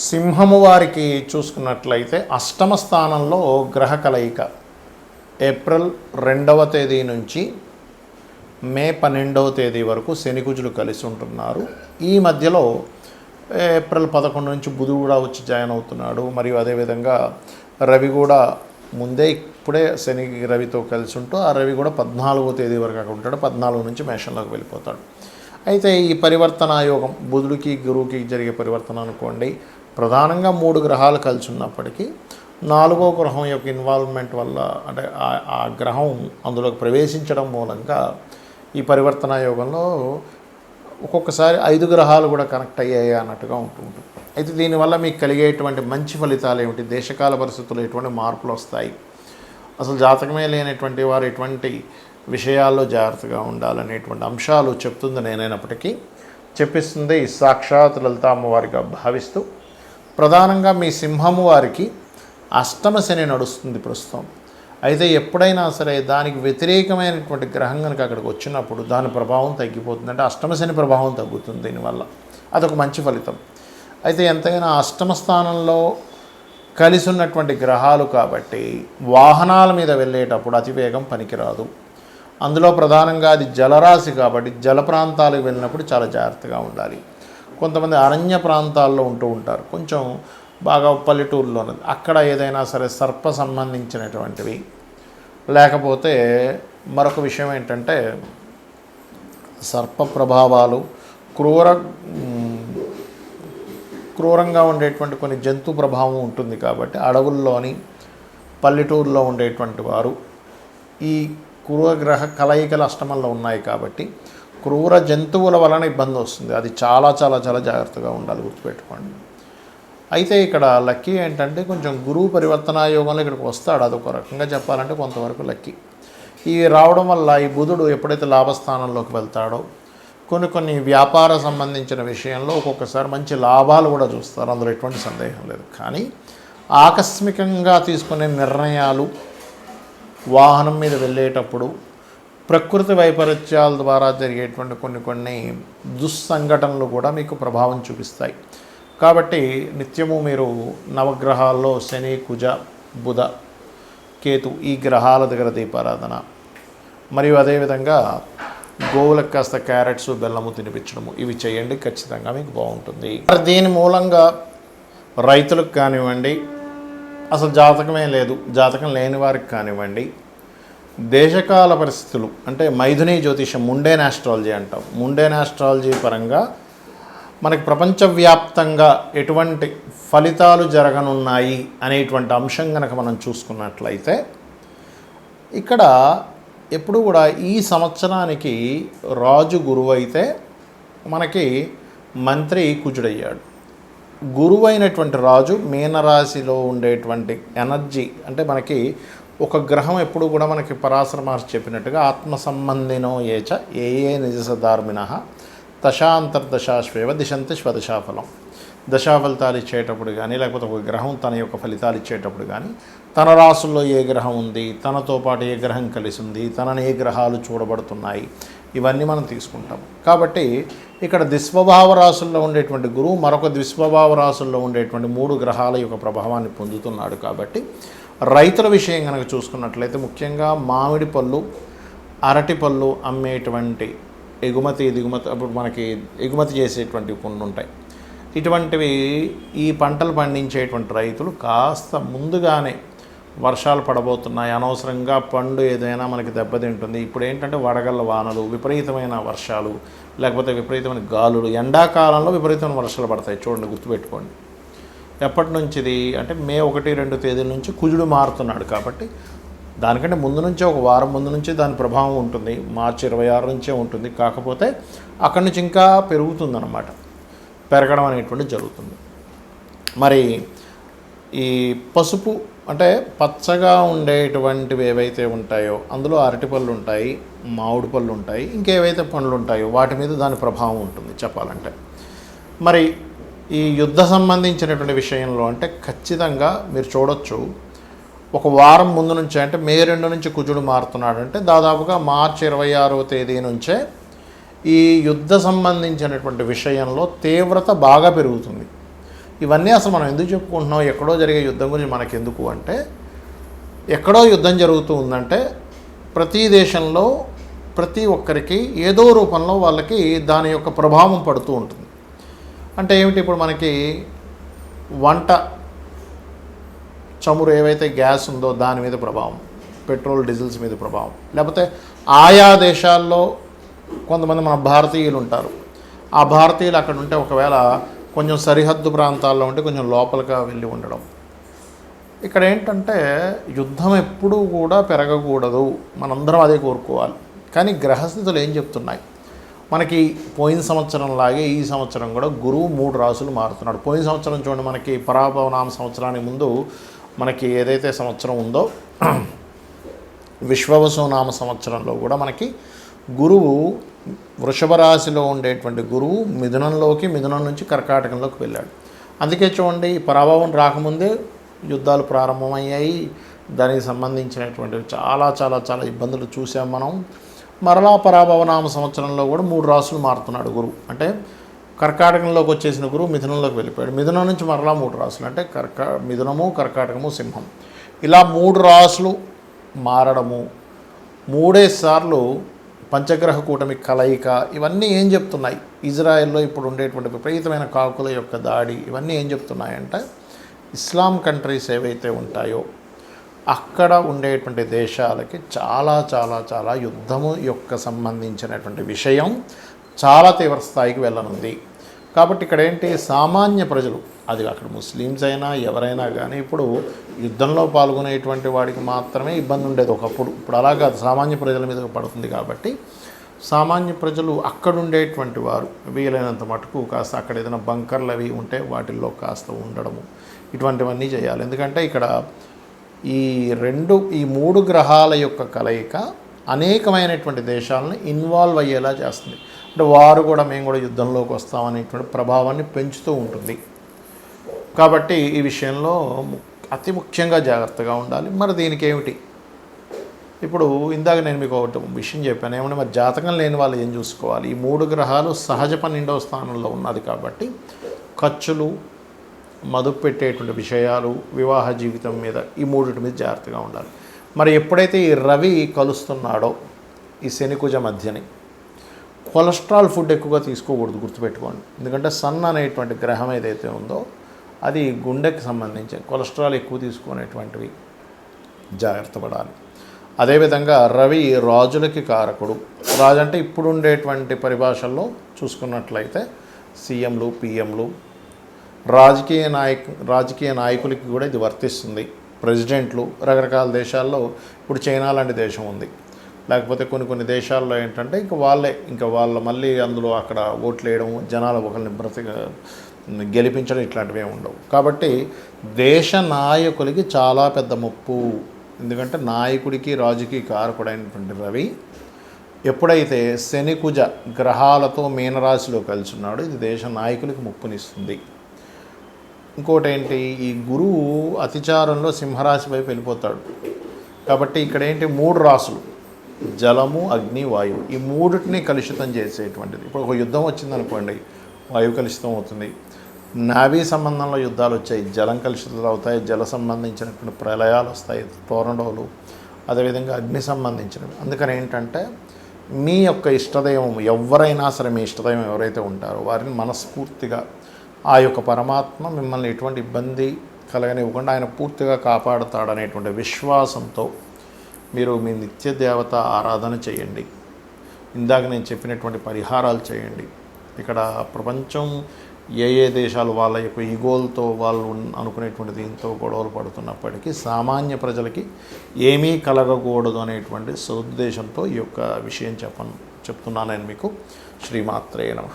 సింహము వారికి చూసుకున్నట్లయితే అష్టమ స్థానంలో గ్రహ కలయిక ఏప్రిల్ 2వ తేదీ నుంచి మే 12వ తేదీ వరకు శనికుజులు కలిసి ఉంటున్నారు. ఈ మధ్యలో ఏప్రిల్ 11 నుంచి బుధుడు కూడా వచ్చి జాయిన్ అవుతున్నాడు. మరియు అదేవిధంగా రవి కూడా ముందే ఇప్పుడే శని రవితో కలిసి ఉంటూ ఆ రవి కూడా 14వ తేదీ వరకు అక్కడ ఉంటాడు. 14 నుంచి మేషంలోకి వెళ్ళిపోతాడు. అయితే ఈ పరివర్తన యోగం బుధుడికి గురువుకి జరిగే పరివర్తన అనుకోండి. ప్రధానంగా 3 గ్రహాలు కలిసి ఉన్నప్పటికీ 4వ గ్రహం యొక్క ఇన్వాల్వ్మెంట్ వల్ల అంటే ఆ గ్రహం అందులోకి ప్రవేశించడం మూలంగా ఈ పరివర్తన యోగంలో ఒక్కొక్కసారి 5 గ్రహాలు కూడా కనెక్ట్ అయ్యాయి అన్నట్టుగా ఉంటుంది. అయితే దీనివల్ల మీకు కలిగేటువంటి మంచి ఫలితాలు ఏమిటి, దేశకాల పరిస్థితుల్లో ఎటువంటి మార్పులు వస్తాయి, అసలు జాతకమే లేనటువంటి వారు ఎటువంటి విషయాల్లో జాగ్రత్తగా ఉండాలనేటువంటి అంశాలు చెప్తుంది నేనైనప్పటికీ చెప్పిస్తుంది సాక్షాత్ లలిత అమ్మవారిగా భావిస్తూ. ప్రధానంగా మీ సింహము వారికి అష్టమ శని నడుస్తుంది ప్రస్తుతం. అయితే ఎప్పుడైనా సరే దానికి వ్యతిరేకమైనటువంటి గ్రహం కనుక అక్కడికి వచ్చినప్పుడు దాని ప్రభావం తగ్గిపోతుంది. అంటే అష్టమ శని ప్రభావం తగ్గుతుంది దీనివల్ల. అదొక మంచి ఫలితం. అయితే ఎంతైనా అష్టమ స్థానంలో కలిసి ఉన్నటువంటి గ్రహాలు కాబట్టి వాహనాల మీద వెళ్ళేటప్పుడు అతివేగం పనికిరాదు. అందులో ప్రధానంగా అది జలరాశి కాబట్టి జల ప్రాంతాలకు వెళ్ళినప్పుడు చాలా జాగ్రత్తగా ఉండాలి. కొంతమంది అరణ్య ప్రాంతాల్లో ఉంటూ ఉంటారు, కొంచెం బాగా పల్లెటూరులో అక్కడ ఏదైనా సరే సర్ప సంబంధించినటువంటివి, లేకపోతే మరొక విషయం ఏంటంటే సర్ప ప్రభావాలు, క్రూరంగా ఉండేటువంటి కొన్ని జంతు ప్రభావం ఉంటుంది. కాబట్టి అడవుల్లోని పల్లెటూరులో ఉండేటువంటి వారు ఈ క్రూరగ్రహ కలయికలు అష్టమంలో ఉన్నాయి కాబట్టి క్రూర జంతువుల వలన ఇబ్బంది వస్తుంది. అది చాలా చాలా చాలా జాగ్రత్తగా ఉండాలి, గుర్తుపెట్టుకోండి. అయితే ఇక్కడ లక్కీ ఏంటంటే కొంచెం గురువు పరివర్తన యోగంలో ఇక్కడికి వస్తాడు. అదొక రకంగా చెప్పాలంటే కొంతవరకు లక్కీ. ఇవి రావడం వల్ల ఈ బుధుడు ఎప్పుడైతే లాభస్థానంలోకి వెళ్తాడో కొన్ని వ్యాపార సంబంధించిన విషయంలో ఒక్కొక్కసారి మంచి లాభాలు కూడా చూస్తారు, అందులో ఎటువంటి సందేహం లేదు. కానీ ఆకస్మికంగా తీసుకునే నిర్ణయాలు, వాహనం మీద వెళ్ళేటప్పుడు ప్రకృతి వైపరీత్యాల ద్వారా జరిగేటువంటి కొన్ని దుస్సంఘటనలు కూడా మీకు ప్రభావం చూపిస్తాయి. కాబట్టి నిత్యము మీరు నవగ్రహాల్లో శని, కుజ, బుధ, కేతు ఈ గ్రహాల దగ్గర దీపారాధన, మరియు అదేవిధంగా గోవులకు కాస్త క్యారెట్స్, బెల్లము తినిపించడము ఇవి చేయండి, ఖచ్చితంగా మీకు బాగుంటుంది. దీని మూలంగా రైతులకు కానివ్వండి, అసలు జాతకమే లేదు, జాతకం లేని వారికి కానివ్వండి, దేశకాల పరిస్థితులు అంటే మైథుని జ్యోతిషం, ముండేన్ ఆస్ట్రాలజీ అంటాం. ముండేన్ ఆస్ట్రాలజీ పరంగా మనకి ప్రపంచవ్యాప్తంగా ఎటువంటి ఫలితాలు జరగనున్నాయి అనేటువంటి అంశం కనుక మనం చూసుకున్నట్లయితే ఇక్కడ ఎప్పుడు కూడా ఈ సంవత్సరానికి రాజు గురువు అయితే మనకి మంత్రి కుజుడయ్యాడు. గురువైనటువంటి రాజు మీనరాశిలో ఉండేటువంటి ఎనర్జీ అంటే మనకి ఒక గ్రహం ఎప్పుడు కూడా మనకి పరాశర మహర్షి చెప్పినట్టుగా ఆత్మ సంబంధినో ఏచ ఏ నిజసధార్మిణ దశాంతర్దశాశ్వేవ దిశంతి స్వదశాఫలం. దశాఫలితాలు ఇచ్చేటప్పుడు కానీ లేకపోతే ఒక గ్రహం తన యొక్క ఫలితాలు ఇచ్చేటప్పుడు కానీ తన రాసుల్లో ఏ గ్రహం ఉంది, తనతో పాటు ఏ గ్రహం కలిసి ఉంది, తనని ఏ గ్రహాలు చూడబడుతున్నాయి, ఇవన్నీ మనం తీసుకుంటాం. కాబట్టి ఇక్కడ ద్విస్వభావ రాసుల్లో ఉండేటువంటి గురువు మరొక ద్విస్వభావ రాసుల్లో ఉండేటువంటి 3 గ్రహాల యొక్క ప్రభావాన్ని పొందుతున్నాడు. కాబట్టి రైతుల విషయం కనుక చూసుకున్నట్లయితే ముఖ్యంగా మామిడి పళ్ళు, అరటి పళ్ళు అమ్మేటువంటి ఎగుమతి దిగుమతి అప్పుడు మనకి ఎగుమతి చేసేటువంటి కొన్ని ఉంటాయి. ఇటువంటివి ఈ పంటలు పండించేటువంటి రైతులు కాస్త ముందుగానే వర్షాలు పడబోతున్నాయి, అనవసరంగా పండు ఏదైనా మనకి దెబ్బతింటుంది. ఇప్పుడు ఏంటంటే వడగళ్ళ వానలు, విపరీతమైన వర్షాలు, లేకపోతే విపరీతమైన గాలులు, ఎండాకాలంలో విపరీతమైన వర్షాలు పడతాయి. చూడండి, గుర్తుపెట్టుకోండి. ఎప్పటి నుంచి ఇది అంటే మే 1-2 తేదీల నుంచి కుజుడు మారుతున్నాడు. కాబట్టి దానికంటే ముందు నుంచే ఒక వారం ముందు నుంచి దాని ప్రభావం ఉంటుంది. మార్చి 26 నుంచే ఉంటుంది. కాకపోతే అక్కడి నుంచి ఇంకా పెరుగుతుందన్నమాట, పెరగడం అనేటువంటిది జరుగుతుంది. మరి ఈ పసుపు అంటే పచ్చగా ఉండేటువంటివి ఏవైతే ఉంటాయో అందులో అరటిపళ్ళు ఉంటాయి, మామిడి పళ్ళు ఉంటాయి, ఇంకేవైతే పండ్లు ఉంటాయో వాటి మీద దాని ప్రభావం ఉంటుంది చెప్పాలంటే. మరి ఈ యుద్ధ సంబంధించినటువంటి విషయంలో అంటే ఖచ్చితంగా మీరు చూడొచ్చు, ఒక వారం ముందు నుంచే అంటే మే 2 నుంచి కుజుడు మారుతున్నాడు. అంటే దాదాపుగా మార్చి 26వ తేదీ నుంచే ఈ యుద్ధ సంబంధించినటువంటి విషయంలో తీవ్రత బాగా పెరుగుతుంది. ఇవన్నీ అసలు మనం ఎందుకు చెప్పుకుంటున్నాం, ఎక్కడో జరిగే యుద్ధం గురించి మనకెందుకు అంటే, ఎక్కడో యుద్ధం జరుగుతూ ఉందంటే ప్రతి దేశంలో ప్రతి ఒక్కరికి ఏదో రూపంలో వాళ్ళకి దాని యొక్క ప్రభావం పడుతూ ఉంటుంది. అంటే ఏమిటి, ఇప్పుడు మనకి వంట చమురు ఏవైతే గ్యాస్ ఉందో దాని మీద ప్రభావం, పెట్రోల్ డీజిల్స్ మీద ప్రభావం, లేకపోతే ఆయా దేశాల్లో కొంతమంది మన భారతీయులు ఉంటారు. ఆ భారతీయులు అక్కడ ఉంటే ఒకవేళ కొంచెం సరిహద్దు ప్రాంతాల్లో ఉంటే కొంచెం లోపలిగా వెళ్ళి ఉండడం. ఇక్కడ ఏంటంటే యుద్ధం ఎప్పుడూ కూడా పెరగకూడదు, మనందరం అదే కోరుకోవాలి. కానీ గ్రహస్థితులు ఏం చెప్తున్నాయి మనకి, పోయిన సంవత్సరం లాగే ఈ సంవత్సరం కూడా గురువు 3 రాసులు మారుతున్నాడు. పోయిన సంవత్సరం చూడండి, మనకి పరాభవనామ సంవత్సరానికి ముందు మనకి ఏదైతే సంవత్సరం ఉందో విశ్వవసునామ సంవత్సరంలో కూడా మనకి గురువు వృషభ రాశిలో ఉండేటువంటి గురువు మిథునం నుంచి కర్కాటకంలోకి వెళ్ళాడు. అందుకే చూడండి, పరాభవం రాకముందే యుద్ధాలు ప్రారంభమయ్యాయి. దానికి సంబంధించినటువంటి చాలా చాలా చాలా ఇబ్బందులు చూసాం మనం. మరలా పరాభవనామ సంవత్సరంలో కూడా 3 రాసులు మారుతున్నాడు గురువు. అంటే కర్కాటకంలోకి వచ్చేసిన గురువు మిథునంలోకి వెళ్ళిపోయాడు. మిథునం నుంచి మరలా 3 రాసులు, అంటే మిథునము, కర్కాటకము, సింహం, ఇలా 3 రాసులు మారడము, 3 సార్లు పంచగ్రహ కూటమి కలయిక, ఇవన్నీ ఏం చెప్తున్నాయి, ఇజ్రాయెల్లో ఇప్పుడు ఉండేటువంటి విపరీతమైన కాకుల యొక్క దాడి, ఇవన్నీ ఏం చెప్తున్నాయంటే ఇస్లాం కంట్రీస్ ఏవైతే ఉంటాయో అక్కడ ఉండేటువంటి దేశాలకి చాలా చాలా చాలా యుద్ధము యొక్క సంబంధించినటువంటి విషయం చాలా తీవ్ర స్థాయికి వెళ్ళనుంది. కాబట్టి ఇక్కడ ఏంటి, సామాన్య ప్రజలు, అది అక్కడ ముస్లిమ్స్ అయినా ఎవరైనా కానీ ఇప్పుడు యుద్ధంలో పాల్గొనేటువంటి వాడికి మాత్రమే ఇబ్బంది ఉండేది ఒకప్పుడు. ఇప్పుడు అలా కాదు, సామాన్య ప్రజల మీద పడుతుంది. కాబట్టి సామాన్య ప్రజలు అక్కడ ఉండేటువంటి వారు వీలైనంత మటుకు కాస్త అక్కడ ఏదైనా బంకర్లు అవి ఉంటే వాటిల్లో కాస్త ఉండడము, ఇటువంటివన్నీ చేయాలి. ఎందుకంటే ఇక్కడ ఈ 3 గ్రహాల యొక్క కలయిక అనేకమైనటువంటి దేశాలను ఇన్వాల్వ్ అయ్యేలా చేస్తుంది. అంటే వారు కూడా మేము కూడా యుద్ధంలోకి వస్తామనేటువంటి ప్రభావాన్ని పెంచుతూ ఉంటుంది. కాబట్టి ఈ విషయంలో అతి ముఖ్యంగా జాగ్రత్తగా ఉండాలి. మరి దీనికి ఏమిటి, ఇప్పుడు ఇందాక నేను మీకు ఒకటి విషయం చెప్పాను, ఏమంటే మరి జాతకం లేని వాళ్ళు ఏం చూసుకోవాలి. ఈ 3 గ్రహాలు సహజ 12వ స్థానంలో ఉన్నది కాబట్టి ఖర్చులు, మదుపు పెట్టేటువంటి విషయాలు, వివాహ జీవితం మీద, ఈ 3 మీద జాగ్రత్తగా ఉండాలి. మరి ఎప్పుడైతే ఈ రవి కలుస్తున్నాడో ఈ శనికుజ మధ్యని, కొలెస్ట్రాల్ ఫుడ్ ఎక్కువగా తీసుకోకూడదు, గుర్తుపెట్టుకోండి. ఎందుకంటే సన్ అనేటువంటి గ్రహం ఏదైతే ఉందో అది గుండెకి సంబంధించి కొలెస్ట్రాల్ ఎక్కువ తీసుకునేటువంటివి జాగ్రత్త పడాలి. అదేవిధంగా రవి రాజులకి కారకుడు. రాజు అంటే ఇప్పుడు ఉండేటువంటి పరిభాషల్లో చూసుకున్నట్లయితే సీఎంలు, పిఎంలు, రాజకీయ నాయకులకి కూడా ఇది వర్తిస్తుంది. ప్రెసిడెంట్లు, రకరకాల దేశాల్లో ఇప్పుడు చైనా లాంటి దేశం ఉంది, లేకపోతే కొన్ని దేశాల్లో ఏంటంటే ఇంకా వాళ్ళ మళ్ళీ అందులో అక్కడ ఓట్లు వేయడం, జనాల ఒకరిని గెలిపించడం, ఇట్లాంటివి ఏమి ఉండవు. కాబట్టి దేశ నాయకులకి చాలా పెద్ద ముప్పు. ఎందుకంటే నాయకుడికి రాజుకి కారకుడైనటువంటి రవి ఎప్పుడైతే శనికుజ గ్రహాలతో మీనరాశిలో కలిసి ఉన్నాడో ఇది దేశ నాయకులకి ముప్పునిస్తుంది. ఇంకోటి ఏంటి, ఈ గురువు అతిచారంలో సింహరాశి వైపు వెళ్ళిపోతాడు. కాబట్టి ఇక్కడ ఏంటి, 3 రాసులు, జలము, అగ్ని, వాయువు, ఈ 3టిని కలుషితం చేసేటువంటిది. ఇప్పుడు ఒక యుద్ధం వచ్చిందనుకోండి, వాయువు కలుషితం అవుతుంది. నావీ సంబంధంలో యుద్ధాలు వచ్చాయి, జలం కలుషితాలు అవుతాయి, జల సంబంధించినటువంటి ప్రళయాలు వస్తాయి, టోర్నడోలు, అదేవిధంగా అగ్ని సంబంధించినవి. అందుకని ఏంటంటే మీ యొక్క ఇష్టదైవం ఎవరైనా సరే, మీ ఇష్టదైవం ఎవరైతే ఉంటారో వారిని మనస్ఫూర్తిగా ఆ యొక్క పరమాత్మ మిమ్మల్ని ఎటువంటి ఇబ్బంది కలగనివ్వకుండా ఆయన పూర్తిగా కాపాడుతాడనేటువంటి విశ్వాసంతో మీరు మీ నిత్య దేవత ఆరాధన చేయండి. ఇందాక నేను చెప్పినటువంటి పరిహారాలు చేయండి. ఇక్కడ ప్రపంచం ఏ దేశాలు వాళ్ళ యొక్క ఈగోలతో వాళ్ళు అనుకునేటువంటి దీంతో గొడవలు పడుతున్నప్పటికీ సామాన్య ప్రజలకి ఏమీ కలగకూడదు అనేటువంటి సదుద్దేశంతో ఈ యొక్క విషయం చెప్తున్నాను నేను మీకు. శ్రీమాత్రే నమః.